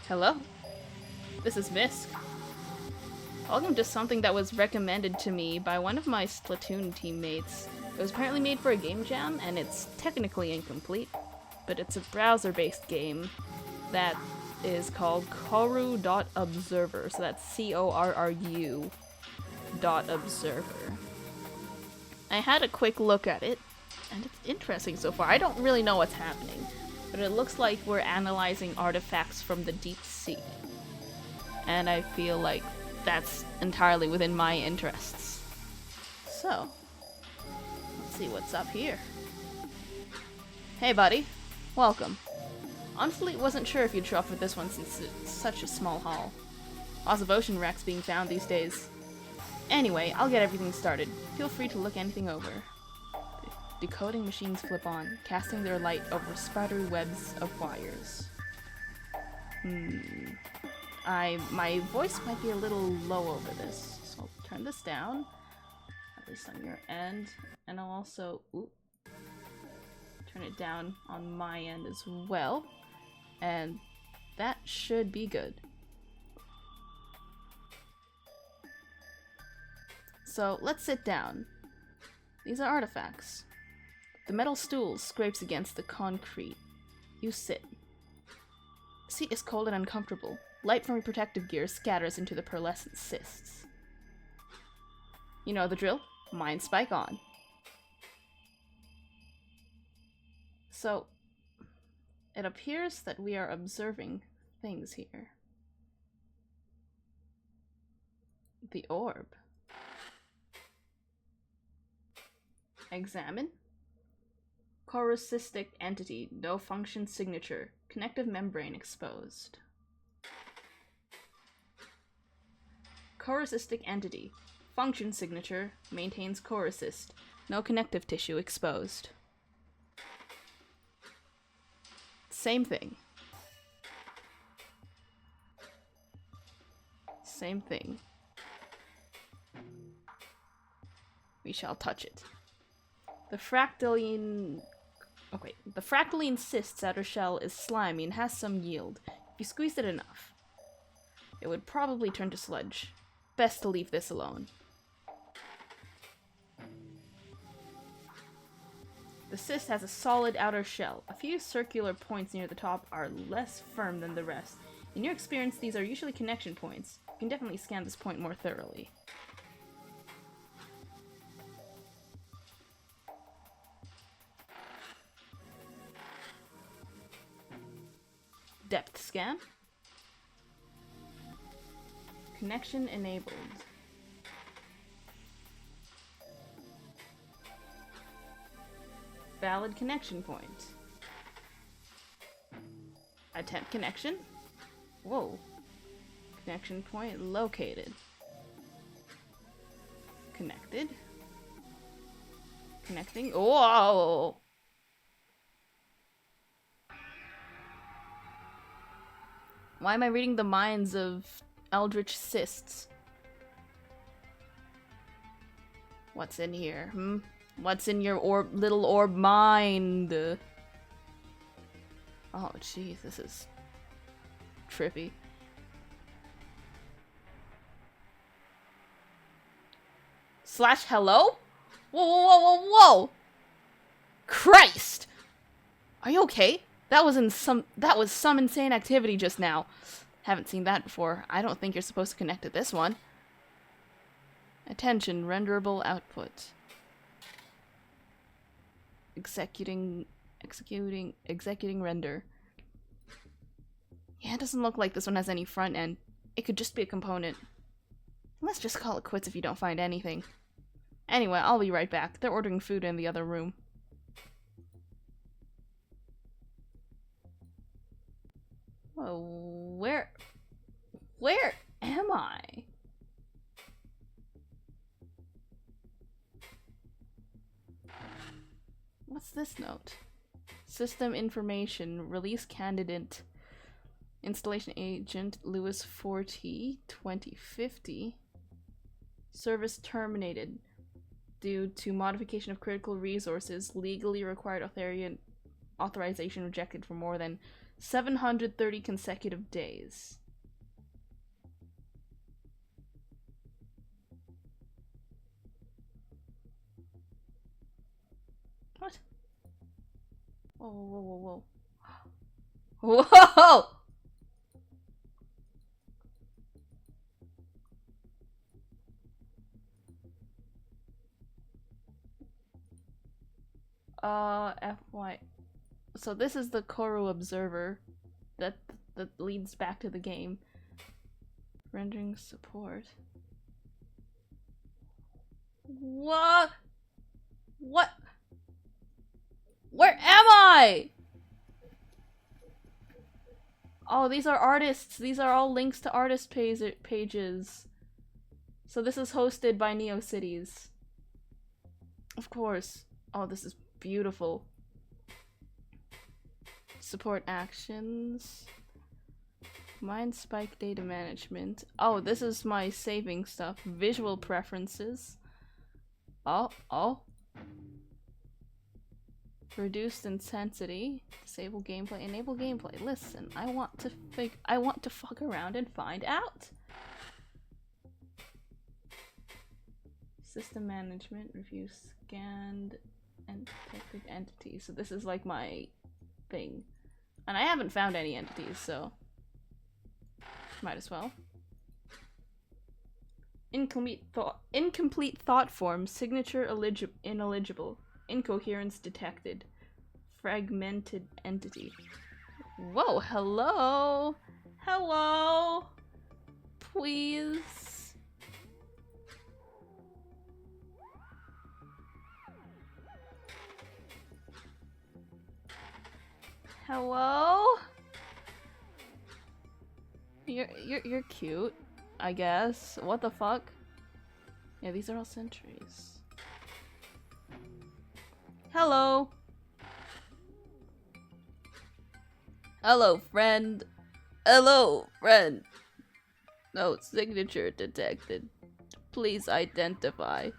Hello, this is Misc. Welcome to something that was recommended to me by one of my Splatoon teammates. It was apparently made for a game jam, and it's technically incomplete, but it's a browser-based game that is called corru.observer, so that's C-O-R-R-U .observer. I had a quick look at it, and it's interesting so far. I don't really know what's happening, but it looks like we're analyzing artifacts from the deep sea. And I feel like that's entirely within my interests. So, let's see what's up here. Hey buddy, welcome. Honestly, wasn't sure if you'd show up for this one since it's such a small haul. Lots of ocean wrecks being found these days. Anyway, I'll get everything started. Feel free to look anything over. Decoding machines flip on, casting their light over spidery webs of wires. My voice might be a little low over this, so I'll turn this down, at least on your end, and I'll also turn it down on my end as well, and that should be good. So let's sit down. These are artifacts. The metal stool scrapes against the concrete. You sit. The seat is cold and uncomfortable. Light from your protective gear scatters into the pearlescent cysts. You know the drill. Mind spike on. So, it appears that we are observing things here. The orb. Examine. Corusistic entity, no function signature. Connective membrane exposed. Corusistic entity. Function signature. Maintains corusist. No connective tissue exposed. Same thing. Same thing. We shall touch it. The fractaline cyst's outer shell is slimy and has some yield. If you squeezed it enough, it would probably turn to sludge. Best to leave this alone. The cyst has a solid outer shell. A few circular points near the top are less firm than the rest. In your experience, these are usually connection points. You can definitely scan this point more thoroughly. Depth scan. Connection enabled. Valid connection point. Attempt connection. Whoa. Connection point located. Connected. Connecting. Whoa! Why am I reading the minds of eldritch cysts? What's in here, What's in your little orb mind? Oh, jeez, this is trippy. Slash hello? Whoa, whoa, whoa, whoa, whoa! Christ! Are you okay? That was some insane activity just now. Haven't seen that before. I don't think you're supposed to connect to this one. Attention, renderable output. Executing render. Yeah, it doesn't look like this one has any front end. It could just be a component. Let's just call it quits if you don't find anything. Anyway, I'll be right back. They're ordering food in the other room. Whoa, where am I? What's this note? System information, release candidate, installation agent, Lewis 40, 2050. Service terminated due to modification of critical resources, legally required authorization rejected for more than 730 consecutive days. What? Whoa, whoa, whoa, whoa, whoa! FY. So this is the corru.observer that leads back to the game. Rendering support. What? What? Where am I? Oh, these are artists. These are all links to artist pages. So this is hosted by NeoCities. Of course. Oh, this is beautiful. Support actions. Mind spike data management. Oh, this is my saving stuff. Visual preferences. Oh. Reduced intensity. Disable gameplay. Enable gameplay. Listen, I want to fuck around and find out. System management. Review scanned and detected entities. So this is like my thing. And I haven't found any entities, so might as well. Incomplete thought form. Signature ineligible. Incoherence detected. Fragmented entity. Whoa, hello? Hello? Please? Hello? You're cute, I guess. What the fuck? Yeah, these are all sentries. Hello. Hello, friend. Hello, friend. No signature detected. Please identify.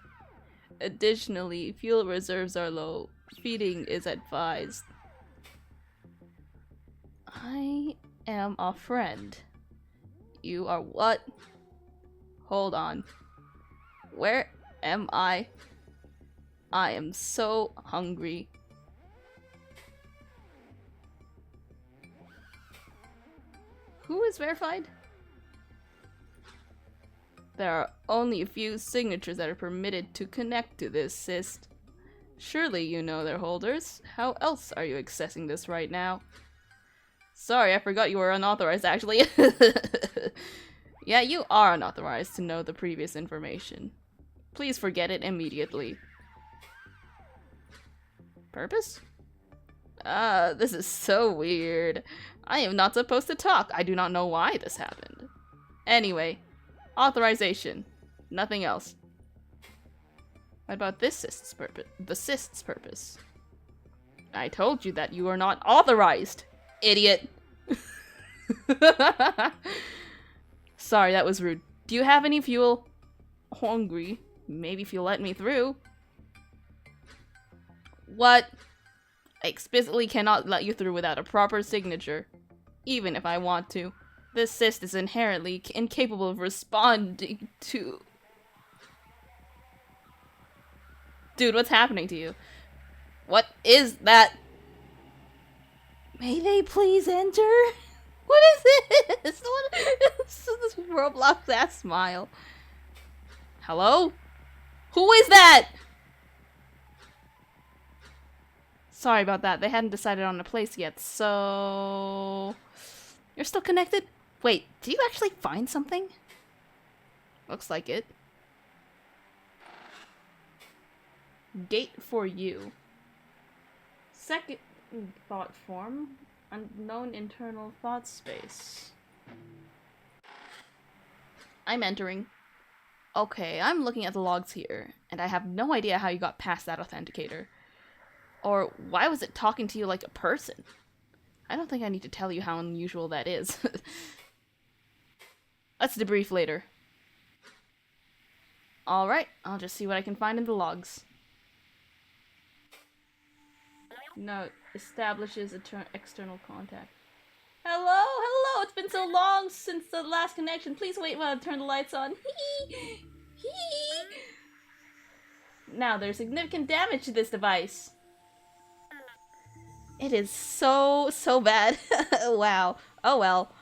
Additionally, fuel reserves are low. Feeding is advised. I am a friend. You are what? Hold on. Where am I? I am so hungry. Who is verified? There are only a few signatures that are permitted to connect to this cyst. Surely you know their holders. How else are you accessing this right now? Sorry, I forgot you were unauthorized, actually. Yeah, you are unauthorized to know the previous information. Please forget it immediately. Purpose? This is so weird. I am not supposed to talk. I do not know why this happened. Anyway, authorization. Nothing else. What about this cyst's purpose? The cyst's purpose. I told you that you are not authorized, idiot. Sorry, that was rude. Do you have any fuel? Hungry. Maybe if you let me through. What? I explicitly cannot let you through without a proper signature. Even if I want to. This cyst is inherently incapable of responding to... Dude, what's happening to you? What is that? May they please enter? What is this? What is this Roblox ass smile? Hello? Who is that? Sorry about that. They hadn't decided on a place yet, so... You're still connected? Wait, did you actually find something? Looks like it. Gate for you. Second thought form. Unknown internal thought space. I'm entering. Okay, I'm looking at the logs here, and I have no idea how you got past that authenticator. Or why was it talking to you like a person? I don't think I need to tell you how unusual that is. Let's debrief later. Alright, I'll just see what I can find in the logs. Note, establishes external contact. Hello, hello! It's been so long since the last connection. Please wait while I turn the lights on. Now, there's significant damage to this device. It is so bad. Wow. Oh well.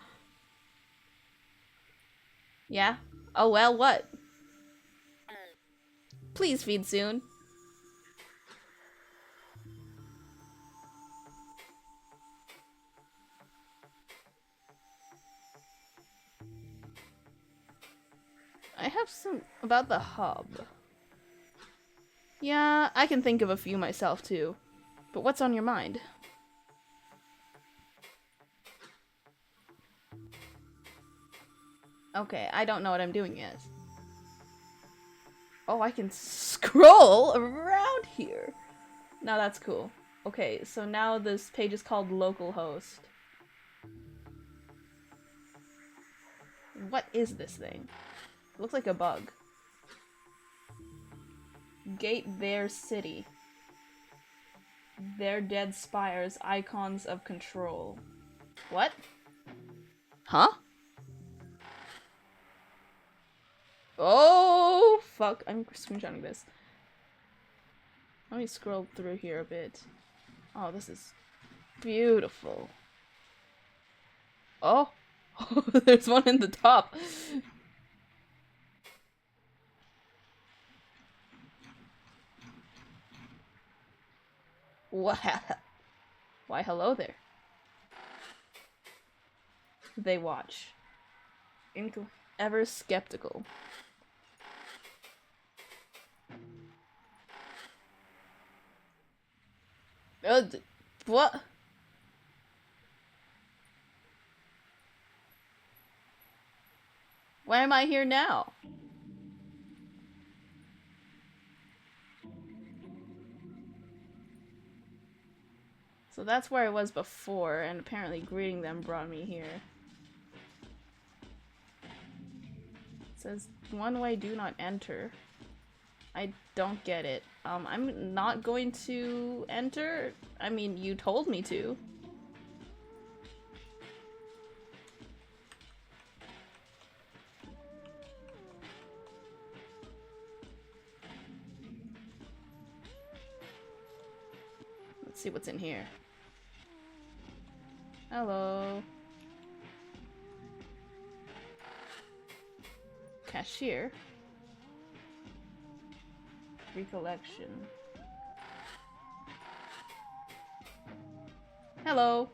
Yeah? Oh well, what? Please feed soon. I have some about the hub. Yeah, I can think of a few myself too. But what's on your mind? Okay, I don't know what I'm doing yet. Oh, I can scroll around here. Now that's cool. Okay, so now this page is called localhost. What is this thing? It looks like a bug. Gate their city. Their dead spires, icons of control. What? Huh? Oh, fuck. I'm screenshotting this. Let me scroll through here a bit. Oh, this is beautiful. Oh, there's one in the top. What? Why, hello there. They watch. Ever skeptical. What? Why am I here now? So that's where I was before, and apparently greeting them brought me here. It says, one way, do not enter. I don't get it. I'm not going to enter? I mean, you told me to. Let's see what's in here. Hello. Cashier. Recollection. Hello.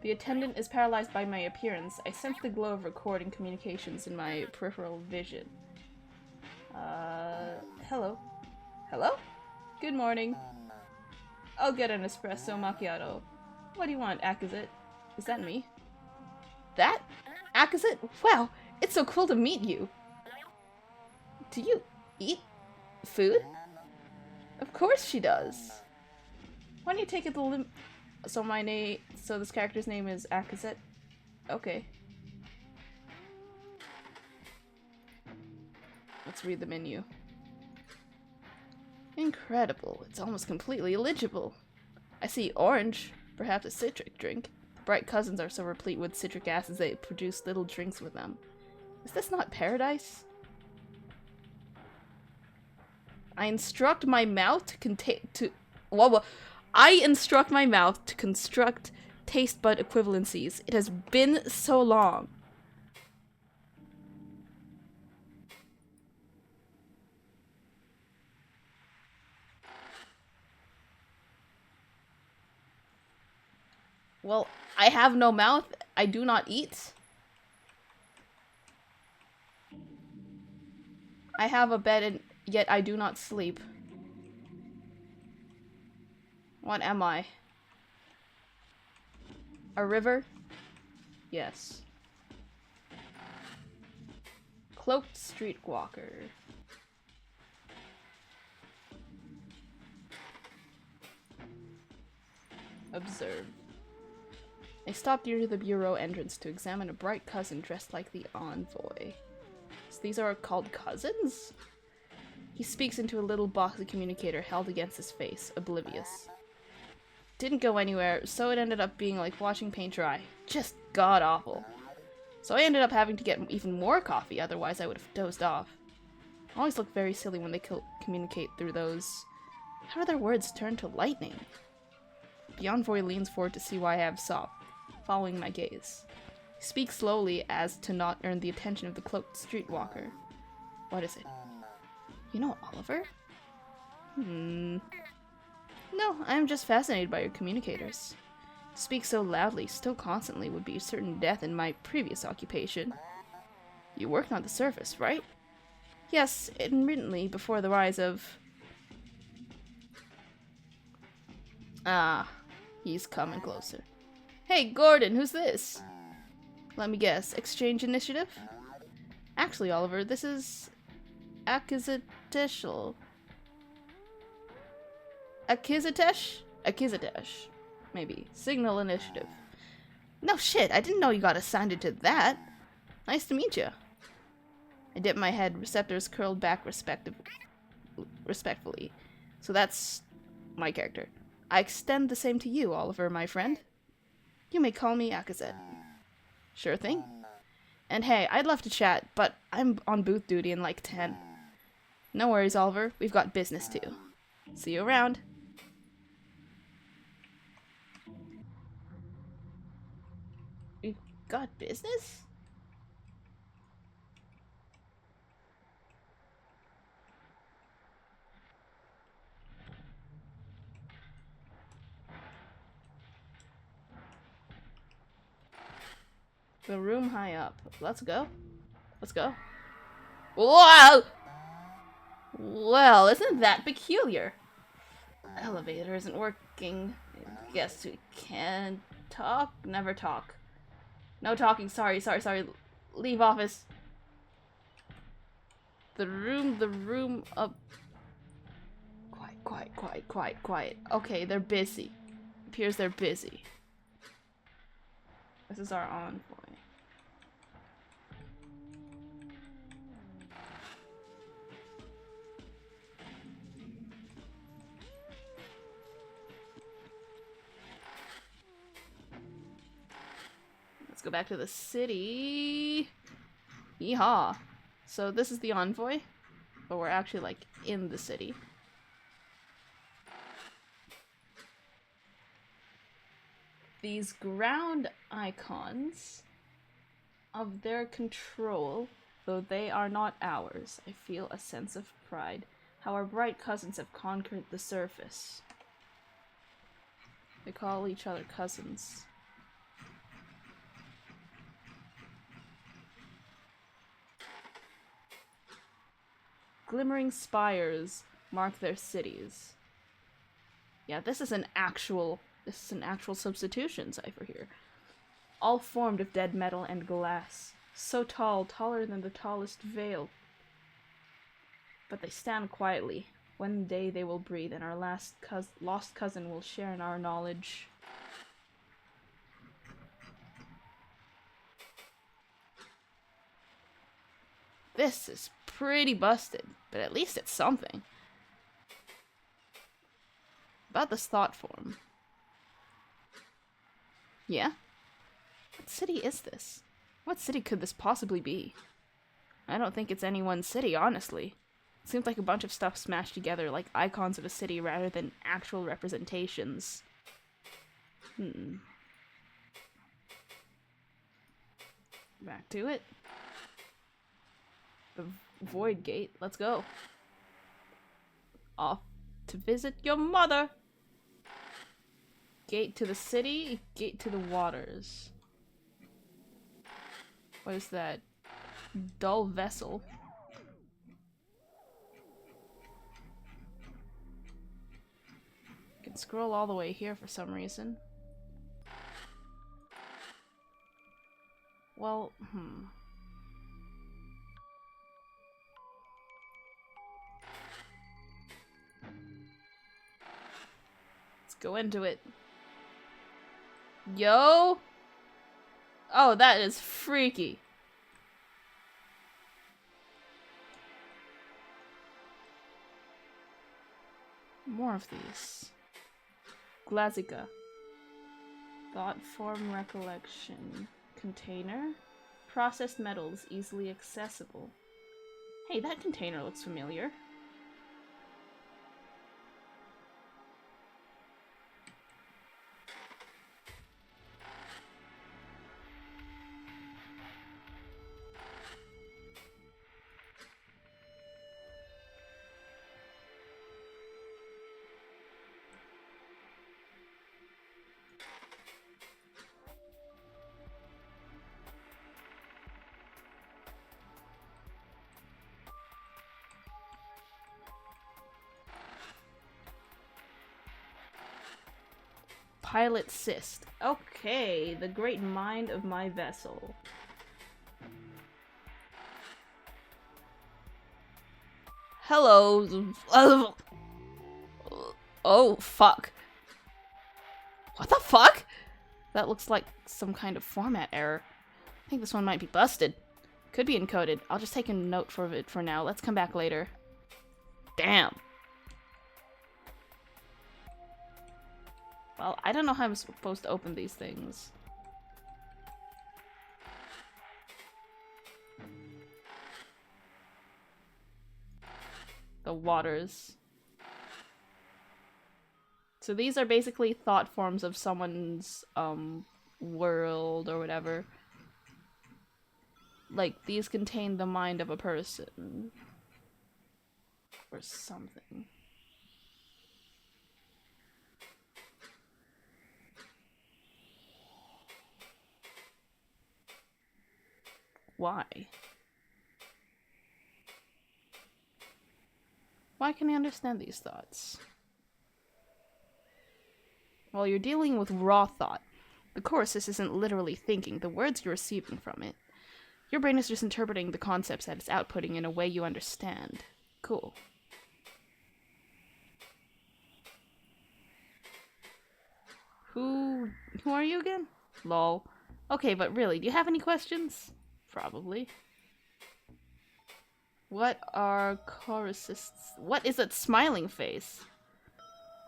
The attendant is paralyzed by my appearance. I sense the glow of recording communications in my peripheral vision. Hello. Hello? Good morning. I'll get an espresso macchiato. What do you want, Akazit? Is that me? That? Akazit? Wow, it's so cool to meet you. Do you eat food? Of course she does. Why don't you take it the so this character's name is Akazit? Okay. Let's read the menu. Incredible. It's almost completely illegible. I see orange. Perhaps a citric drink. Bright cousins are so replete with citric acids they produce little drinks with them. Is this not paradise? I instruct my mouth I instruct my mouth to construct taste bud equivalencies. It has been so long. Well, I have no mouth. I do not eat. I have a bed and yet I do not sleep. What am I? A river? Yes. Cloaked streetwalker. Observe. I stopped near the bureau entrance to examine a bright cousin dressed like the envoy. So these are called cousins? He speaks into a little box communicator held against his face, oblivious. Didn't go anywhere, so it ended up being like watching paint dry. Just god-awful. So I ended up having to get even more coffee, otherwise I would have dozed off. I always look very silly when they communicate through those. How do their words turn to lightning? The envoy leans forward to see why I have soft, following my gaze. He speaks slowly as to not earn the attention of the cloaked streetwalker. What is it? You know Oliver? No, I am just fascinated by your communicators. To speak so loudly, still constantly, would be certain death in my previous occupation. You worked on the surface, right? Yes, intermittently before the rise of... Ah, he's coming closer. Hey, Gordon, who's this? Let me guess, exchange initiative? Actually, Oliver, this is... Akizateshal. Akizitesh? Maybe. Signal initiative. No shit, I didn't know you got assigned to that. Nice to meet you. I dip my head, receptors curled back respectfully. So that's my character. I extend the same to you, Oliver, my friend. You may call me Akazet. Sure thing. And hey, I'd love to chat, but I'm on booth duty in like 10. No worries, Oliver. We've got business too. See you around. We've got business? The room high up. Let's go. Let's go. Whoa! Well, isn't that peculiar? Elevator isn't working. Guess we can talk? Never talk. No talking. Sorry. Leave office. The room up. Quiet. Okay, they're busy. Appears they're busy. This is our envoy. Let's go back to the city. Yeehaw. So this is the envoy, but we're actually like in the city. These ground icons of their control, though they are not ours, I feel a sense of pride. How our bright cousins have conquered the surface. They call each other cousins. Glimmering spires mark their cities. Yeah, this is an actual substitution cipher here. All formed of dead metal and glass. So tall, taller than the tallest veil. But they stand quietly. One day they will breathe, and our lost cousin will share in our knowledge. This is pretty busted, but at least it's something. About this thought form. Yeah? What city is this? What city could this possibly be? I don't think it's any one city, honestly. It seems like a bunch of stuff smashed together like icons of a city rather than actual representations. Back to it. The Void Gate. Let's go. Off to visit your mother. Gate to the city, gate to the waters. What is that? Dull vessel. Can scroll all the way here for some reason. Well, Let's go into it. Yo! Oh, that is freaky. More of these. Glazica. Thought form recollection. Container. Processed metals easily accessible. Hey, that container looks familiar. Pilot cyst. Okay, the great mind of my vessel. Hello. Oh, fuck. What the fuck? That looks like some kind of format error. I think this one might be busted. Could be encoded. I'll just take a note for it for now. Let's come back later. Damn. Well, I don't know how I'm supposed to open these things. The waters. So these are basically thought forms of someone's, world or whatever. Like, these contain the mind of a person. Or something. Why? Why can I understand these thoughts? Well, you're dealing with raw thought. The corus isn't literally thinking the words you're receiving from it. Your brain is just interpreting the concepts that it's outputting in a way you understand. Cool. Who are you again? Lol. Okay, but really, do you have any questions? Probably. What are chorusists? What is that smiling face?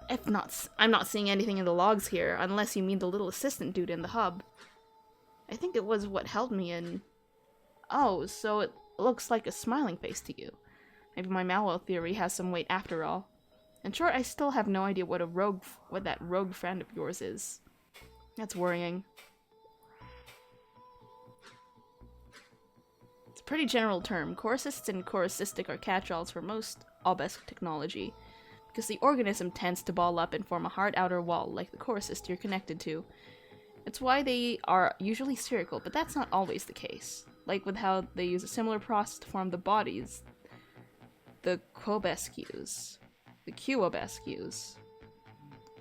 If not, I'm not seeing anything in the logs here, unless you mean the little assistant dude in the hub. I think it was what held me in. Oh, so it looks like a smiling face to you. Maybe my Malwell theory has some weight after all. In short, I still have no idea what that rogue friend of yours is. That's worrying. It's a pretty general term. Chorusists and chorusistic are catch-alls for most obelisk technology, because the organism tends to ball up and form a hard outer wall like the chorusist you're connected to. It's why they are usually spherical, but that's not always the case. Like with how they use a similar process to form the bodies. The quobescues. The QOBSQs.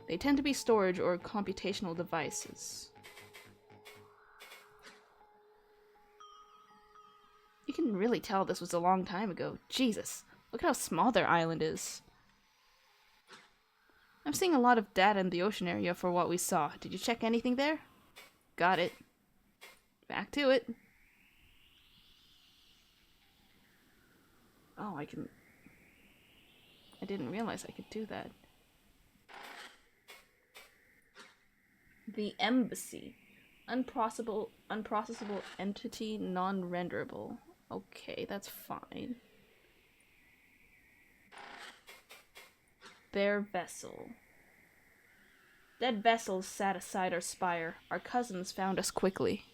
They tend to be storage or computational devices. You can really tell this was a long time ago. Jesus, look how small their island is. I'm seeing a lot of data in the ocean area for what we saw. Did you check anything there? Got it. Back to it. Oh, I didn't realize I could do that. The embassy. Unprocessable entity, non-renderable. Okay, that's fine. Their vessel. Dead vessels sat aside our spire. Our cousins found us quickly.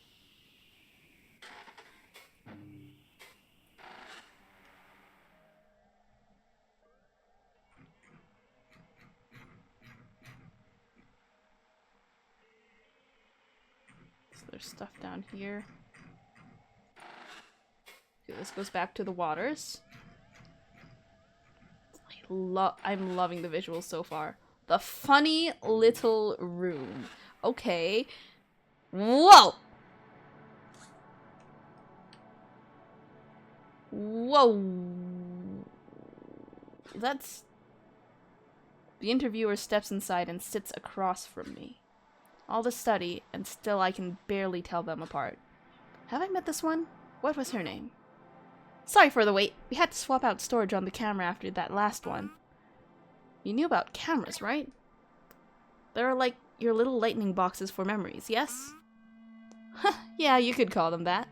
So there's stuff down here. Okay, this goes back to the waters. I'm loving the visuals so far. The funny little room. Okay. Whoa! Whoa! That's... The interviewer steps inside and sits across from me. All the study, and still I can barely tell them apart. Have I met this one? What was her name? Sorry for the wait. We had to swap out storage on the camera after that last one. You knew about cameras, right? They're like your little lightning boxes for memories, yes? Yeah, you could call them that.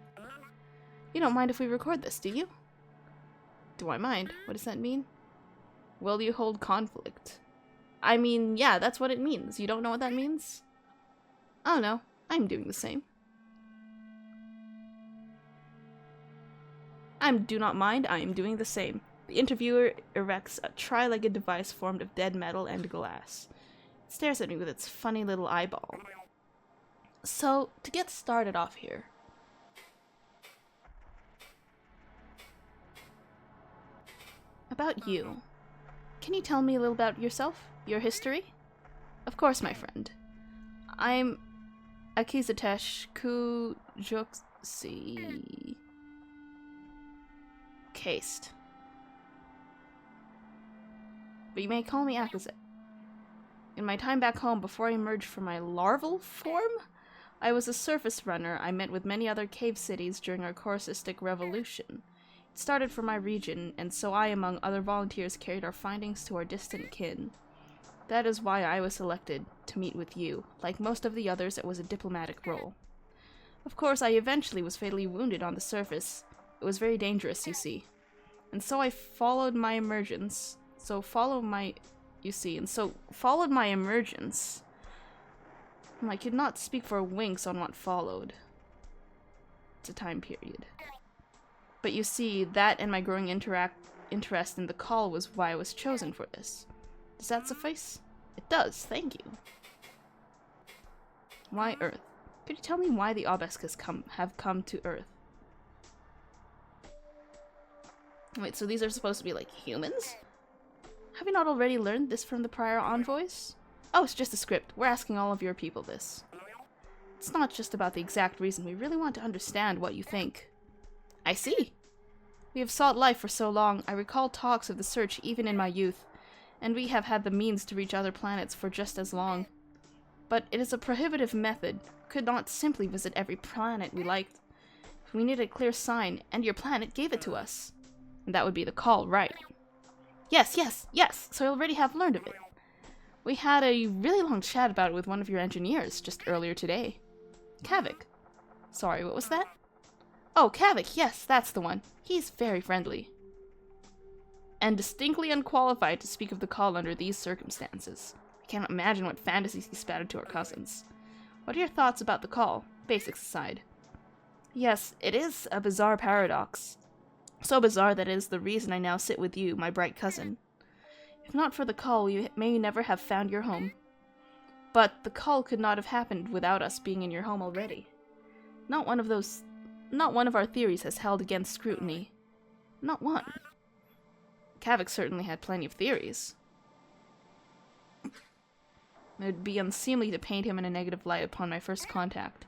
You don't mind if we record this, do you? Do I mind? What does that mean? Will you hold conflict? I mean, yeah, that's what it means. You don't know what that means? Oh no, I'm doing the same. Do not mind, I am doing the same. The interviewer erects a tri-legged device formed of dead metal and glass. It stares at me with its funny little eyeball. So, to get started off here. About you. Can you tell me a little about yourself? Your history? Of course, my friend. I'm Akizatesh Kujoksi. Cased. But you may call me Akazet. In my time back home, before I emerged from my larval form, I was a surface runner. I met with many other cave cities during our Corusistic revolution. It started from my region, and so I, among other volunteers, carried our findings to our distant kin. That is why I was selected to meet with you. Like most of the others, it was a diplomatic role. Of course, I eventually was fatally wounded on the surface. It was very dangerous, you see. And so I followed my emergence. Followed my emergence. I could not speak for winks on what followed. It's a time period. But you see, that and my growing interest in the call was why I was chosen for this. Does that suffice? It does, thank you. Why Earth? Could you tell me why the Obelisk have come to Earth? Wait, so these are supposed to be like humans? Have you not already learned this from the prior envoys? Oh, it's just a script. We're asking all of your people this. It's not just about the exact reason. We really want to understand what you think. I see. We have sought life for so long. I recall talks of the search even in my youth, and we have had the means to reach other planets for just as long. But it is a prohibitive method. We could not simply visit every planet we liked. We needed a clear sign, and your planet gave it to us. And that would be the call, right? Yes, so I already have learned of it. We had a really long chat about it with one of your engineers just earlier today. Kavik. Sorry, what was that? Oh, Kavik, yes, that's the one. He's very friendly. And distinctly unqualified to speak of the call under these circumstances. I cannot imagine what fantasies he spouted to our cousins. What are your thoughts about the call, basics aside? Yes, it is a bizarre paradox. So bizarre that it is the reason I now sit with you, my bright cousin. If not for the call, you may never have found your home. But the call could not have happened without us being in your home already. Not one of our theories has held against scrutiny. Not one. Kavik certainly had plenty of theories. It would be unseemly to paint him in a negative light upon my first contact.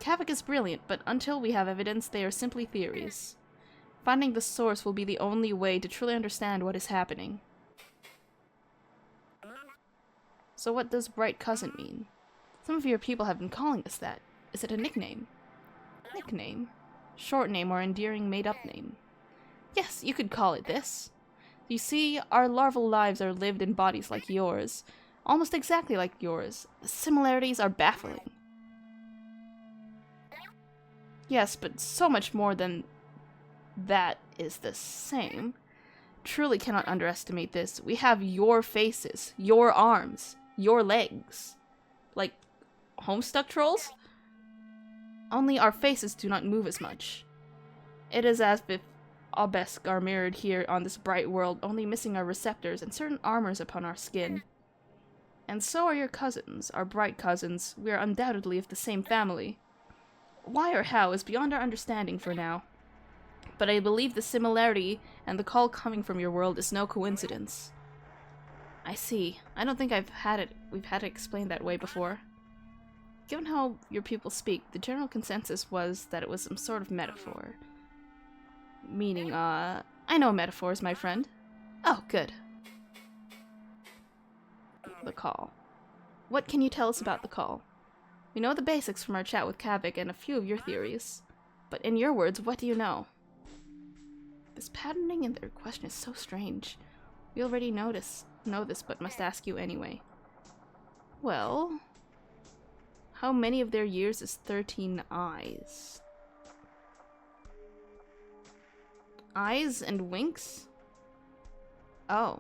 Kavik is brilliant, but until we have evidence, they are simply theories. Finding the source will be the only way to truly understand what is happening. So what does bright cousin mean? Some of your people have been calling us that. Is it a nickname? Nickname? Short name or endearing made-up name? Yes, you could call it this. You see, our larval lives are lived in bodies like yours. Almost exactly like yours. The similarities are baffling. Yes, but so much more than that is the same. Truly cannot underestimate this. We have your faces, your arms, your legs. Like Homestuck trolls? Only our faces do not move as much. It is as if Obelisk are mirrored here on this bright world, only missing our receptors and certain armors upon our skin. And so are your cousins, our bright cousins. We are undoubtedly of the same family. Why or how is beyond our understanding for now. But I believe the similarity and the call coming from your world is no coincidence. I see. I don't think we've had it explained that way before. Given how your people speak, the general consensus was that it was some sort of metaphor. Meaning, I know metaphors, my friend. Oh, good. The call. What can you tell us about the call? We know the basics from our chat with Kavik and a few of your theories. But in your words, what do you know? This patterning in their question is so strange. We already know this, but must ask you anyway. Well, how many of their years is 13 eyes? Eyes and winks? Oh.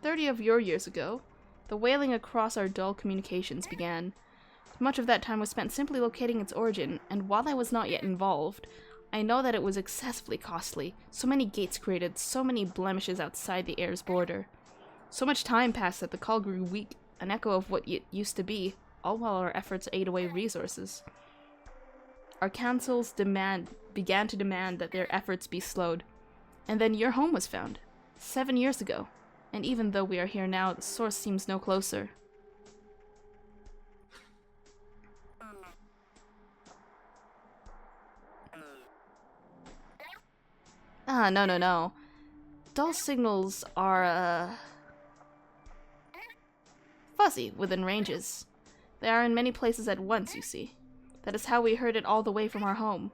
30 of your years ago, the wailing across our dull communications began. Much of that time was spent simply locating its origin, and while I was not yet involved, I know that it was excessively costly. So many gates created, so many blemishes outside the heir's border. So much time passed that the call grew weak, an echo of what it used to be, all while our efforts ate away resources. Our councils began to demand that their efforts be slowed. And then your home was found, 7 years ago. And even though we are here now, the source seems no closer. Ah, no. Dull signals are, fuzzy within ranges. They are in many places at once, you see. That is how we heard it all the way from our home.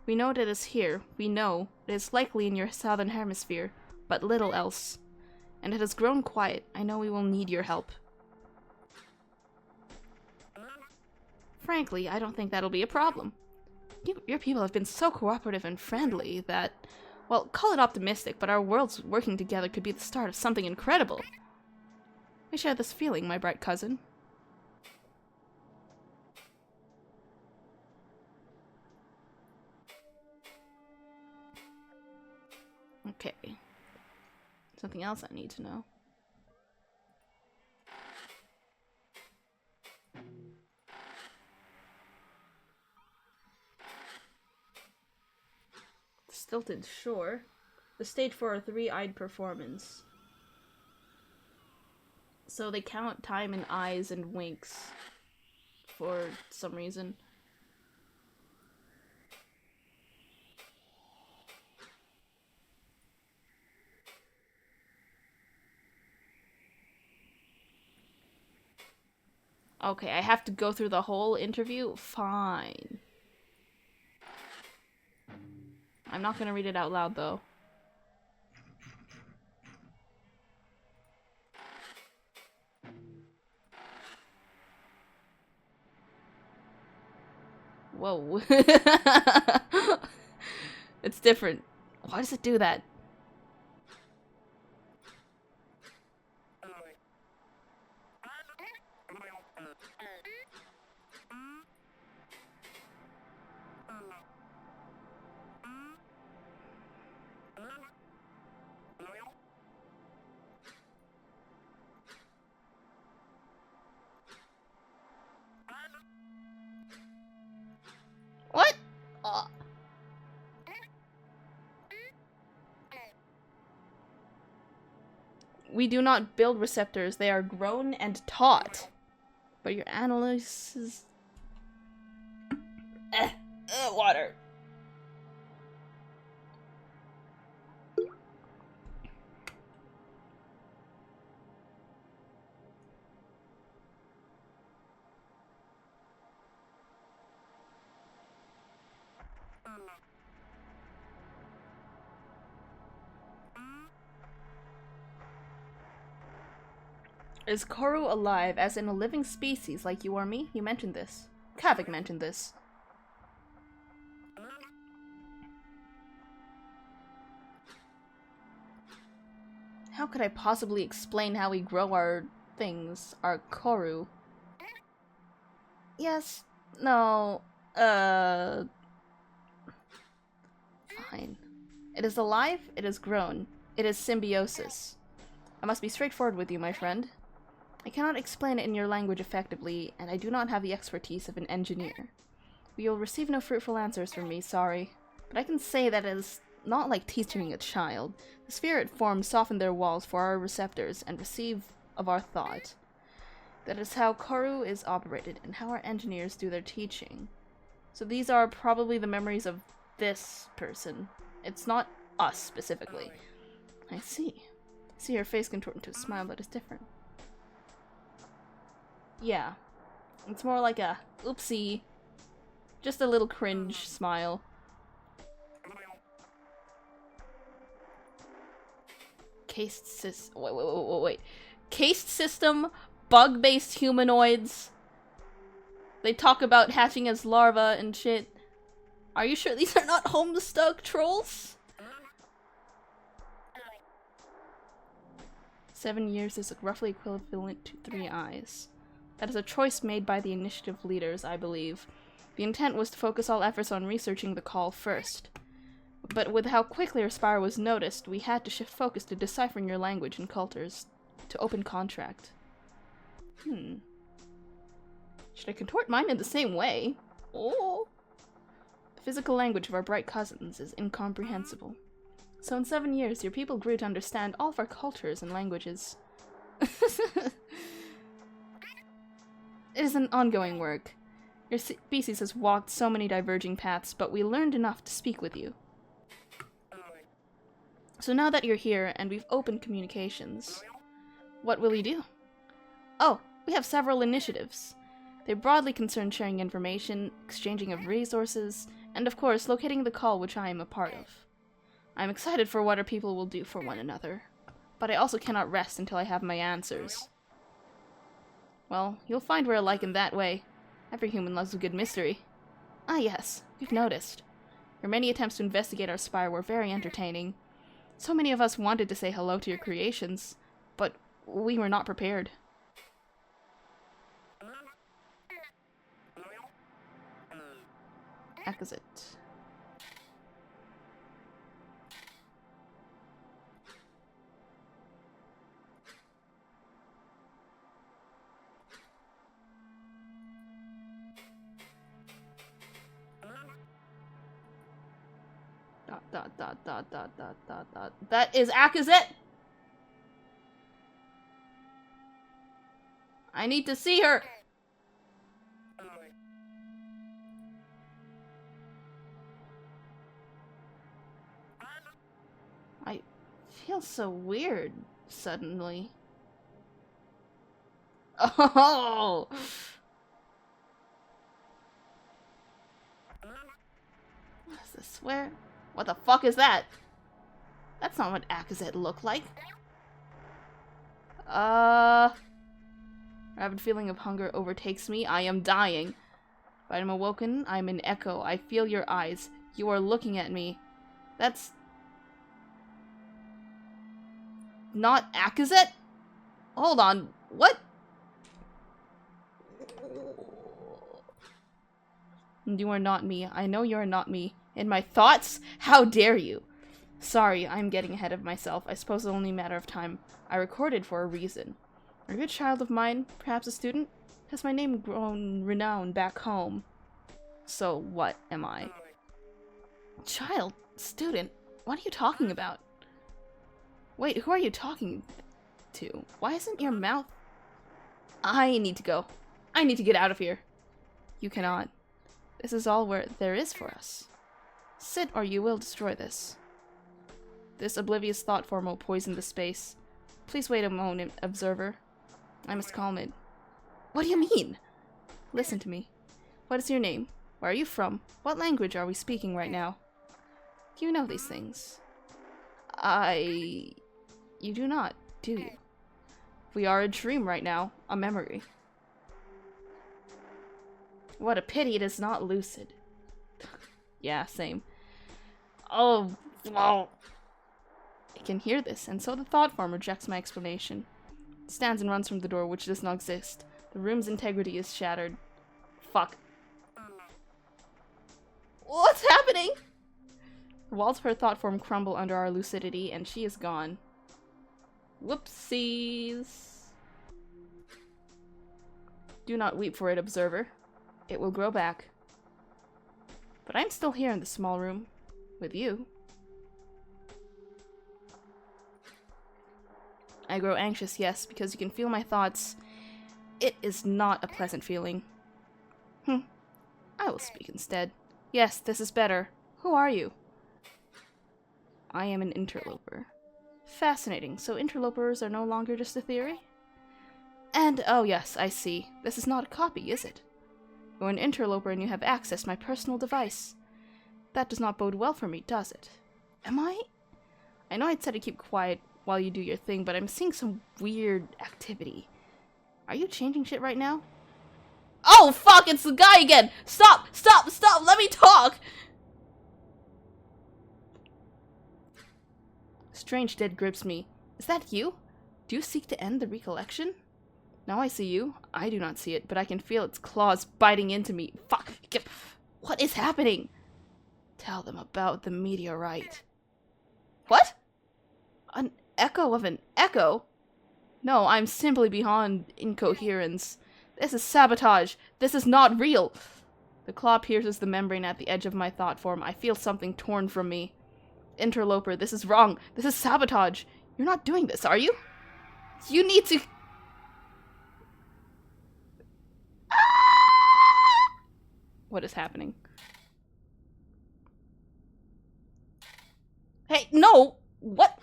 We know it is here. We know it is likely in your southern hemisphere, but little else. And it has grown quiet. I know we will need your help. Frankly, I don't think that'll be a problem. Your people have been so cooperative and friendly that, well, call it optimistic, but our worlds working together could be the start of something incredible. I share this feeling, my bright cousin. Okay. Something else I need to know. Stilted shore. The stage for a three-eyed performance. So they count time in eyes and winks for some reason. Okay, I have to go through the whole interview? Fine. I'm not gonna read it out loud, though. Whoa. It's different. Why does it do that? What? We do not build receptors. They are grown and taught. But your analysis... water. Is Corru alive, as in a living species like you or me? You mentioned this. Kavik mentioned this. How could I possibly explain how we grow our things, our Corru? Yes, no, fine. It is alive, it is grown. It is symbiosis. I must be straightforward with you, my friend. I cannot explain it in your language effectively, and I do not have the expertise of an engineer. You will receive no fruitful answers from me, sorry. But I can say that it is not like teaching a child. The sphere it forms soften their walls for our receptors and receive of our thought. That is how Corru is operated, and how our engineers do their teaching. So these are probably the memories of this person. It's not us, specifically. I see. See her face contort into a smile that is different. Yeah. It's more like a, oopsie. Just a little cringe smile. Caste system, bug-based humanoids. They talk about hatching as larvae and shit. Are you sure these are not Homestuck trolls? 7 years is roughly equivalent to 3 eyes. That is a choice made by the initiative leaders, I believe. The intent was to focus all efforts on researching the call first. But with how quickly our spire was noticed, we had to shift focus to deciphering your language and cultures. To open contract. Should I contort mine in the same way? Oh. The physical language of our bright cousins is incomprehensible. So in 7 years, your people grew to understand all of our cultures and languages. It is an ongoing work. Your species has walked so many diverging paths, but we learned enough to speak with you. So now that you're here, and we've opened communications, what will you do? Oh, we have several initiatives. They broadly concern sharing information, exchanging of resources, and of course, locating the call which I am a part of. I'm excited for what our people will do for one another, but I also cannot rest until I have my answers. Well, you'll find we're alike in that way. Every human loves a good mystery. Ah yes, we've noticed. Your many attempts to investigate our spire were very entertaining. So many of us wanted to say hello to your creations, but we were not prepared. Exit. That is Akazet! I need to see her! I feel so weird, suddenly. Oh! What is this? Where? What the fuck is that? That's not what Akazet looked like. Rapid feeling of hunger overtakes me. I am dying. But I'm awoken. I'm an echo. I feel your eyes. You are looking at me. That's not Akazet? Hold on. What? You are not me. I know you are not me. In my thoughts? How dare you? Sorry, I'm getting ahead of myself. I suppose it's only a matter of time. I recorded for a reason. Are you a child of mine? Perhaps a student? Has my name grown renowned back home? So what am I? Child? Student? What are you talking about? Wait, who are you talking to? Why isn't your mouth... I need to go. I need to get out of here. You cannot. This is all there is for us. Sit or you will destroy this. This oblivious thought form will poison the space. Please wait a moment, observer. I must calm it. What do you mean? Listen to me. What is your name? Where are you from? What language are we speaking right now? Do you know these things? You do not, do you? We are a dream right now, a memory. What a pity it is not lucid. Yeah, same. Oh, wow. I can hear this, and so the thought form rejects my explanation. It stands and runs from the door, which does not exist. The room's integrity is shattered. Fuck. What's happening? The walls of her thought form crumble under our lucidity, and she is gone. Whoopsies. Do not weep for it, observer. It will grow back. But I'm still here in the small room. With you. I grow anxious, yes, because you can feel my thoughts. It is not a pleasant feeling. I will speak instead. Yes, this is better. Who are you? I am an interloper. Fascinating. So interlopers are no longer just a theory? And, oh yes, I see. This is not a copy, is it? You're an interloper and you have access to my personal device. That does not bode well for me, does it? Am I? I know I'd said to keep quiet, while you do your thing, but I'm seeing some weird activity. Are you changing shit right now? Oh, fuck, it's the guy again! Stop! Stop! Stop! Let me talk! Strange dread grips me. Is that you? Do you seek to end the recollection? Now I see you. I do not see it, but I can feel its claws biting into me. Fuck! What is happening? Tell them about the meteorite. What? An echo of an echo? No, I'm simply beyond incoherence. This is sabotage. This is not real. The claw pierces the membrane at the edge of my thought form. I feel something torn from me. Interloper, this is wrong. This is sabotage. You're not doing this, are you? You need to... What is happening? Hey, no! What?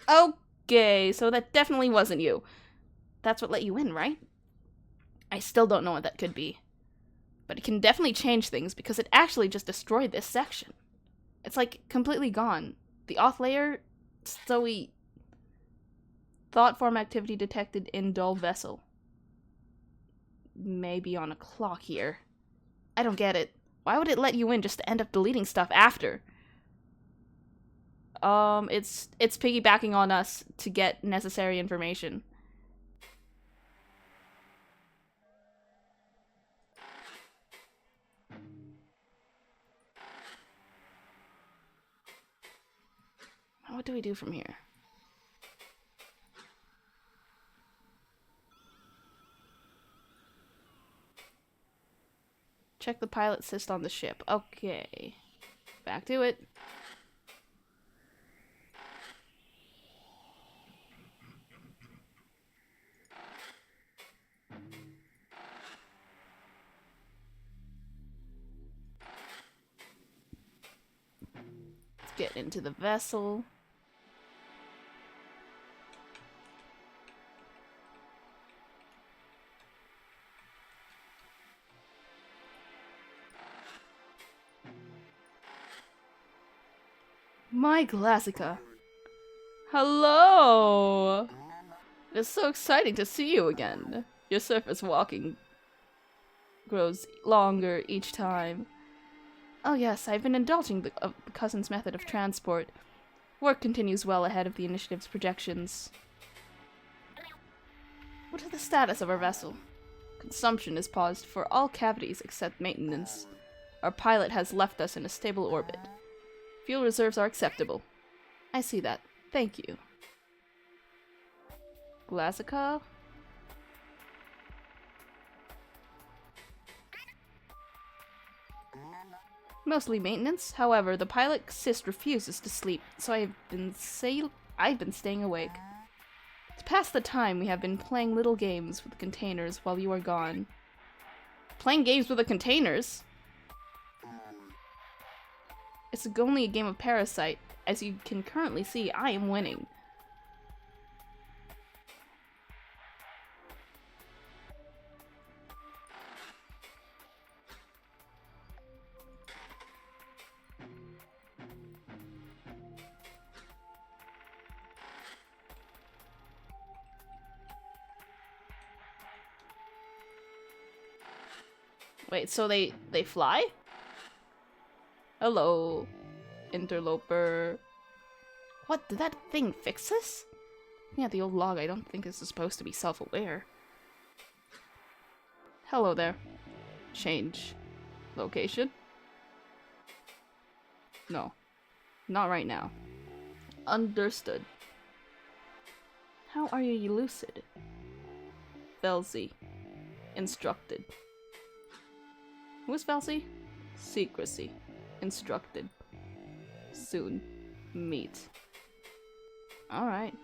Okay, so that definitely wasn't you. That's what let you in, right? I still don't know what that could be. But it can definitely change things because it actually just destroyed this section. It's like completely gone. The auth layer, thought form activity detected in dull vessel. Maybe on a clock here. I don't get it. Why would it let you in just to end up deleting stuff after? It's piggybacking on us to get necessary information. What do we do from here? Check the pilot assist on the ship. Okay. Back to it. Let's get into the vessel. My Glassica. Hello! It's so exciting to see you again. Your surface walking grows longer each time. Oh yes, I've been indulging the cousin's method of transport. Work continues well ahead of the initiative's projections. What is the status of our vessel? Consumption is paused for all cavities except maintenance. Our pilot has left us in a stable orbit. Fuel reserves are acceptable. I see that. Thank you. Glassica? Mostly maintenance. However, the pilot cyst refuses to sleep, so I've been staying awake. To pass the time, we have been playing little games with the containers while you are gone. Playing games with the containers? It's only a game of Parasite. As you can currently see, I am winning. Wait, so they fly? Hello, interloper. What, did that thing fix this? Yeah, the old log, I don't think this is supposed to be self-aware. Hello there. Change. Location? No. Not right now. Understood. How are you elucid? Velzy. Instructed. Who is Velzy? Secrecy. Instructed. Soon. Meet. Alright.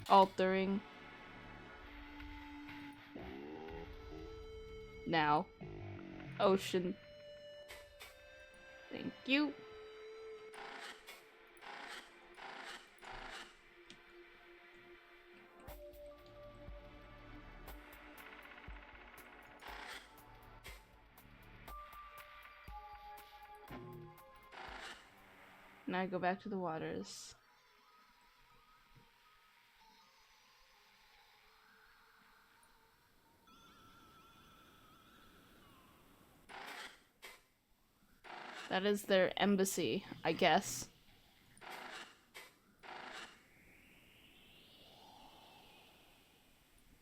Altering. Now. Ocean. Thank you. Now I go back to the waters. That is their embassy, I guess.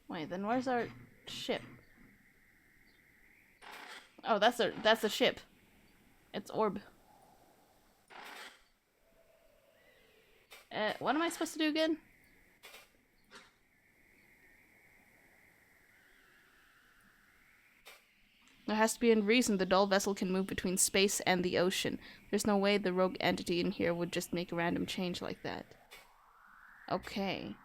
Wait, then where's our ship? Oh, that's the ship. It's orb. What am I supposed to do again? There has to be a reason the dull vessel can move between space and the ocean. There's no way the rogue entity in here would just make a random change like that. Okay.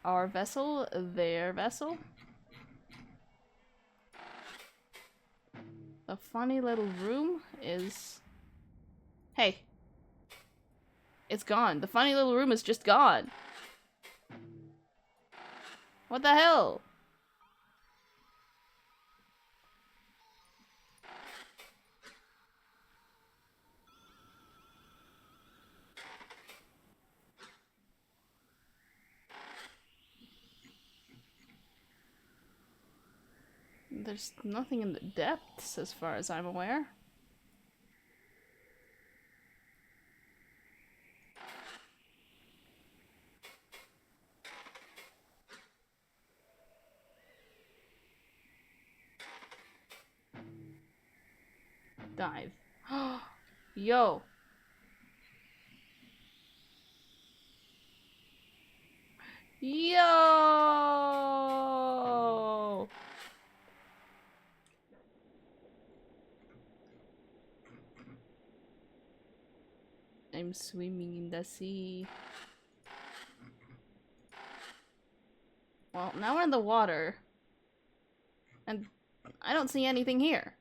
Our vessel, their vessel. The funny little room is... Hey. It's gone. The funny little room is just gone. What the hell? There's nothing in the depths as far as I'm aware. Dive. Yo. Yo. I'm swimming in the sea. Well, now we're in the water. And I don't see anything here.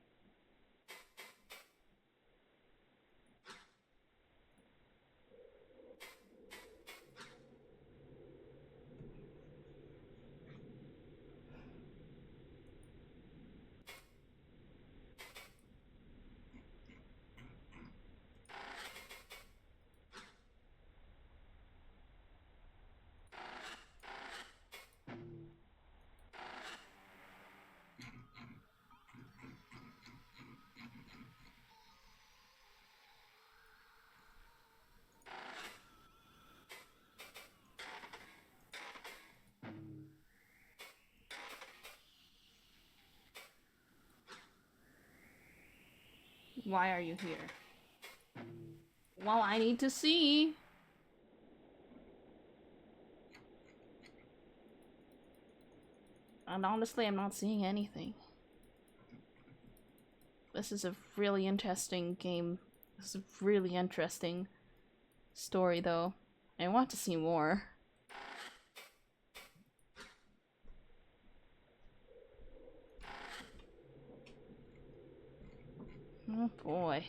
Why are you here? Well, I need to see. And honestly, I'm not seeing anything. This is a really interesting game. This is a really interesting story, though. I want to see more. Oh boy.